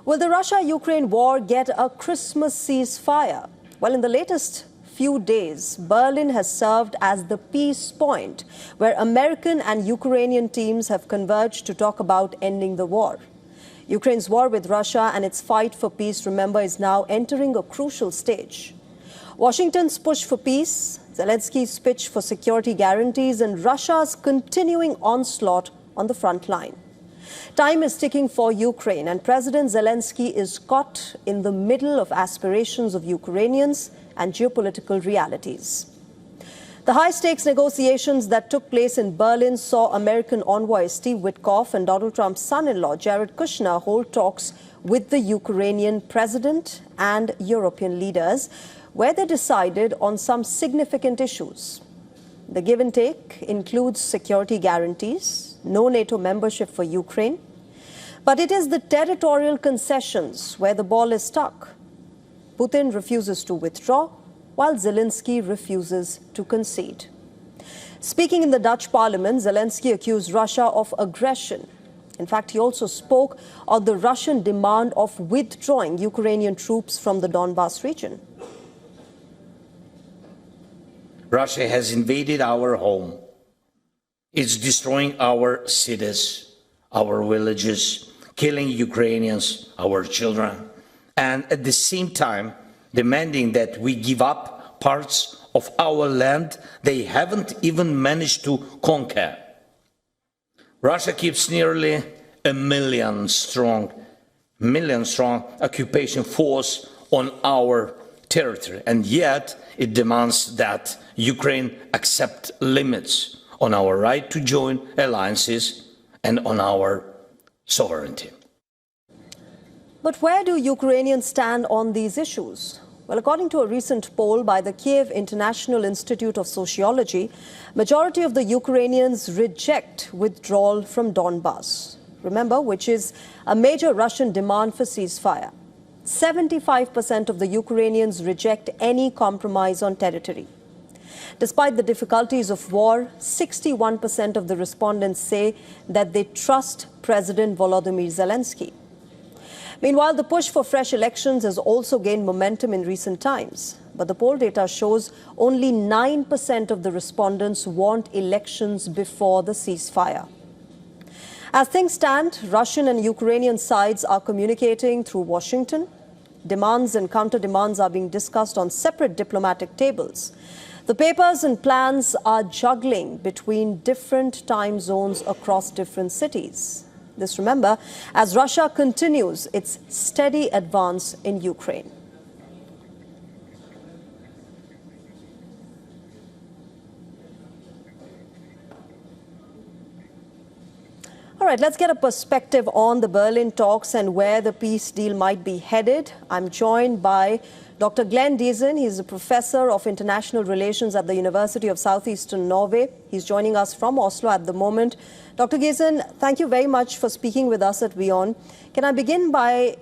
Will the Russia-Ukraine war get a Christmas ceasefire? Well, in the latest few days, Berlin has served as the peace point where American and Ukrainian teams have converged to talk about ending the war. Ukraine's war with Russia and its fight for peace, remember, is now entering a crucial stage. Washington's push for peace, Zelensky's pitch for security guarantees, and Russia's continuing onslaught on the front line. Time is ticking for Ukraine, and President Zelensky is caught in the middle of aspirations of Ukrainians and geopolitical realities. The high-stakes negotiations that took place in Berlin saw American envoy Steve Witkoff and Donald Trump's son-in-law Jared Kushner hold talks with the Ukrainian president and European leaders, where they decided on some significant issues. The give and take includes security guarantees, no NATO membership for Ukraine, but it is the territorial concessions where the ball is stuck. Putin refuses to withdraw, while Zelensky refuses to concede. Speaking in the Dutch parliament, Zelensky accused Russia of aggression. In fact, he also spoke of the Russian demand of withdrawing Ukrainian troops from the Donbas region. Russia has invaded our home. It's destroying our cities, our villages, killing Ukrainians, our children, and at the same time demanding that we give up parts of our land they haven't even managed to conquer. Russia keeps nearly a million strong occupation force on our territory, and yet it demands that Ukraine accept limits on our right to join alliances and on our sovereignty. But where do Ukrainians stand on these issues? Well, according to a recent poll by the Kyiv International Institute of Sociology, majority of the Ukrainians reject withdrawal from Donbas. Remember, which is a major Russian demand for ceasefire. 75% of the Ukrainians reject any compromise on territory. Despite the difficulties of war, 61% of the respondents say that they trust President Volodymyr Zelensky. Meanwhile, the push for fresh elections has also gained momentum in recent times. But the poll data shows only 9% of the respondents want elections before the ceasefire. As things stand, Russian and Ukrainian sides are communicating through Washington. Demands and counter-demands are being discussed on separate diplomatic tables. The papers and plans are juggling between different time zones across different cities. This, remember, as Russia continues its steady advance in Ukraine. All right, let's get a perspective on the Berlin talks and where the peace deal might be headed. I'm joined by Dr. Glenn Diesen. He's a professor of international relations at the University of Southeastern Norway. He's joining us from Oslo at the moment. Dr. Diesen, thank you very much for speaking with us at WION. Can I begin by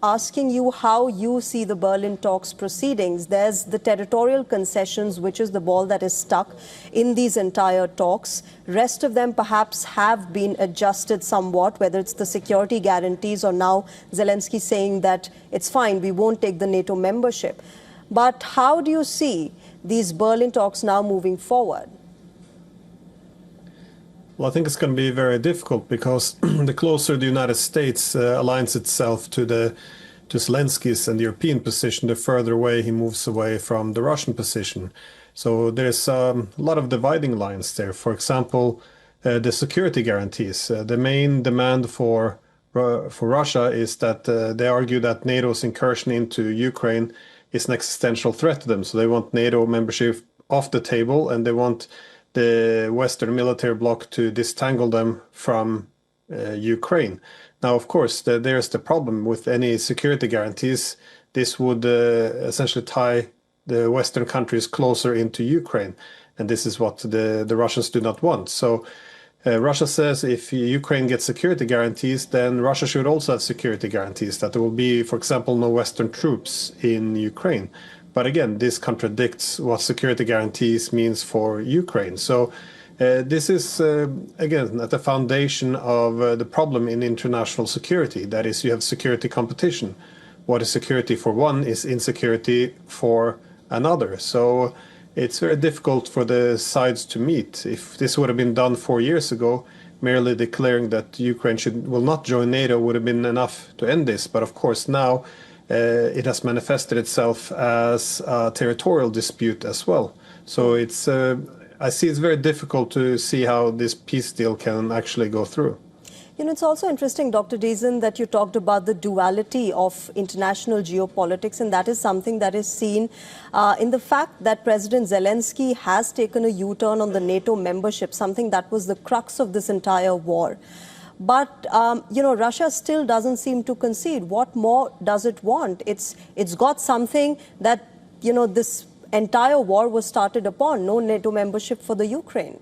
asking you how you see the Berlin talks proceedings? There's the territorial concessions, which is the ball that is stuck in these entire talks. Rest of them perhaps have been adjusted somewhat, whether it's the security guarantees or now Zelensky saying that it's fine, we won't take the NATO membership. But how do you see these Berlin talks now moving forward? Well, I think it's going to be very difficult because the closer the United States aligns itself to Zelensky's and the European position, the further away he moves away from the Russian position. So there's a lot of dividing lines there. For example, the security guarantees. The main demand for Russia is that they argue that NATO's incursion into Ukraine is an existential threat to them. So they want NATO membership off the table, and they want the Western military bloc to disentangle them from Ukraine. Now, of course, there's the problem with any security guarantees. This would essentially tie the Western countries closer into Ukraine. And this is what the Russians do not want. So Russia says if Ukraine gets security guarantees, then Russia should also have security guarantees, that there will be, for example, no Western troops in Ukraine. But again, this contradicts what security guarantees means for Ukraine. So This is, again, at the foundation of the problem in international security. That is, you have security competition. What is security for one is insecurity for another. So it's very difficult for the sides to meet. If this would have been done 4 years ago, merely declaring that Ukraine will not join NATO would have been enough to end this. But of course now it has manifested itself as a territorial dispute as well. So it's I see it's very difficult to see how this peace deal can actually go through. You know, it's also interesting, Dr. Deason, that you talked about the duality of international geopolitics, and that is something that is seen in the fact that President Zelensky has taken a U-turn on the NATO membership, something that was the crux of this entire war. But, you know, Russia still doesn't seem to concede. What more does it want? It's got something that, you know, this entire war was started upon, no NATO membership for the Ukraine.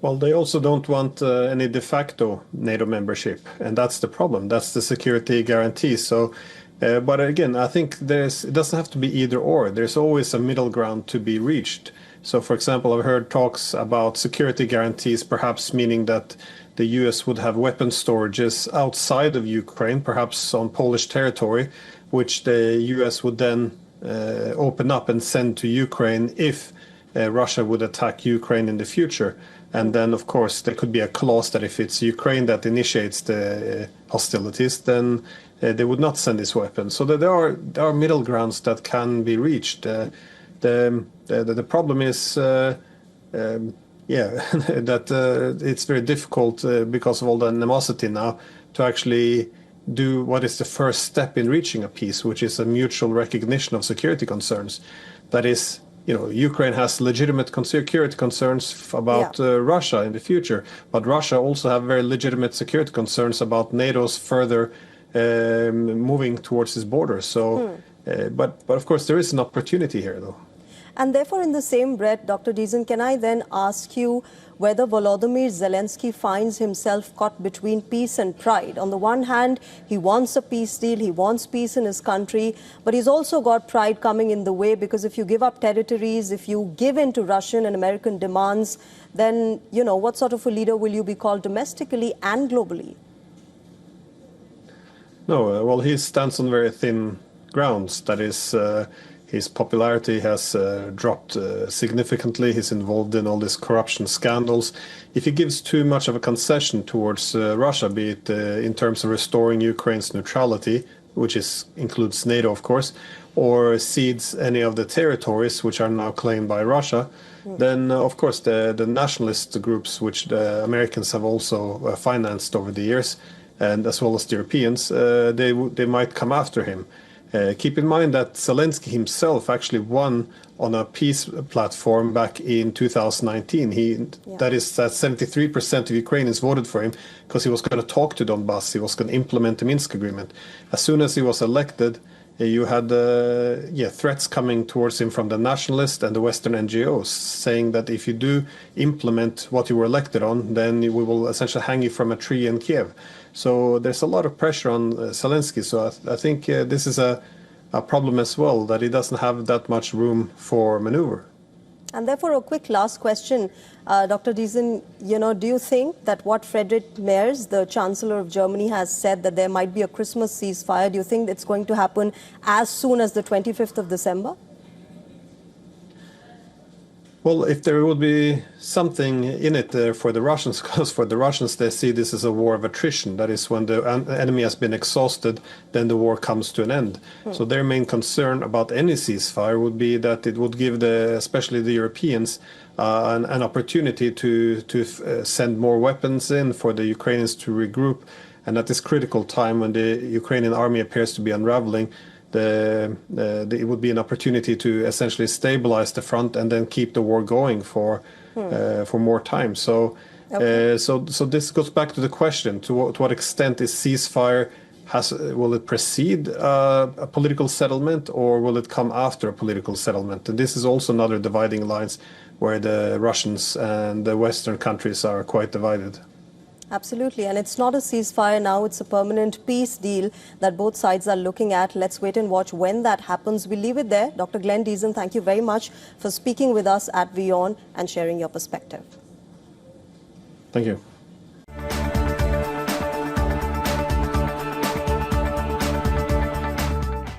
Well, they also don't want any de facto NATO membership, and that's the problem. That's the security guarantee. So, but again, I think it doesn't have to be either or. There's always a middle ground to be reached. So, for example, I've heard talks about security guarantees, perhaps meaning that the US would have weapon storages outside of Ukraine, perhaps on Polish territory, which the US would then open up and send to Ukraine if Russia would attack Ukraine in the future. And then, of course, there could be a clause that if it's Ukraine that initiates the hostilities, then they would not send this weapon. So there are middle grounds that can be reached. The problem is, that it's very difficult because of all the animosity now to actually do what is the first step in reaching a peace, which is a mutual recognition of security concerns. That is, you know, Ukraine has legitimate security concerns about Russia in the future, but Russia also have very legitimate security concerns about NATO's further moving towards its borders. So, but of course there is an opportunity here, though. And therefore, in the same breath, Dr. Deason, can I then ask you whether Volodymyr Zelensky finds himself caught between peace and pride? On the one hand, he wants a peace deal, he wants peace in his country, but he's also got pride coming in the way, because if you give up territories, if you give in to Russian and American demands, then, you know, what sort of a leader will you be called domestically and globally? No, well, he stands on very thin grounds. That is, his popularity has dropped significantly. He's involved in all these corruption scandals. If he gives too much of a concession towards Russia, be it in terms of restoring Ukraine's neutrality, which includes NATO, of course, or cedes any of the territories which are now claimed by Russia, then, of course, the nationalist groups, which the Americans have also financed over the years, and as well as the Europeans, they might come after him. Keep in mind that Zelensky himself actually won on a peace platform back in 2019. That is that 73% of Ukrainians voted for him because he was going to talk to Donbass. He was going to implement the Minsk agreement. As soon as he was elected, you had threats coming towards him from the nationalists and the Western NGOs, saying that if you do implement what you were elected on, then we will essentially hang you from a tree in Kyiv. So there's a lot of pressure on Zelensky. So I think this is a problem as well, that he doesn't have that much room for maneuver. And therefore, a quick last question, Dr. Deason, you know, do you think that what Friedrich Merz, the Chancellor of Germany, has said, that there might be a Christmas ceasefire, do you think it's going to happen as soon as the 25th of December? Well, if there would be something in it for the Russians, because for the Russians, they see this as a war of attrition. That is, when the enemy has been exhausted, then the war comes to an end. So their main concern about any ceasefire would be that it would give especially the Europeans, an opportunity to send more weapons in for the Ukrainians to regroup. And at this critical time, when the Ukrainian army appears to be unraveling, it would be an opportunity to essentially stabilize the front and then keep the war going for more time. So, so this goes back to the question: to what extent is ceasefire will it precede a political settlement, or will it come after a political settlement? And this is also another dividing lines where the Russians and the Western countries are quite divided. Absolutely, and it's not a ceasefire now, it's a permanent peace deal that both sides are looking at. Let's wait and watch when that happens. We'll leave it there. Dr. Glenn Deason, thank you very much for speaking with us at WION and sharing your perspective. Thank you.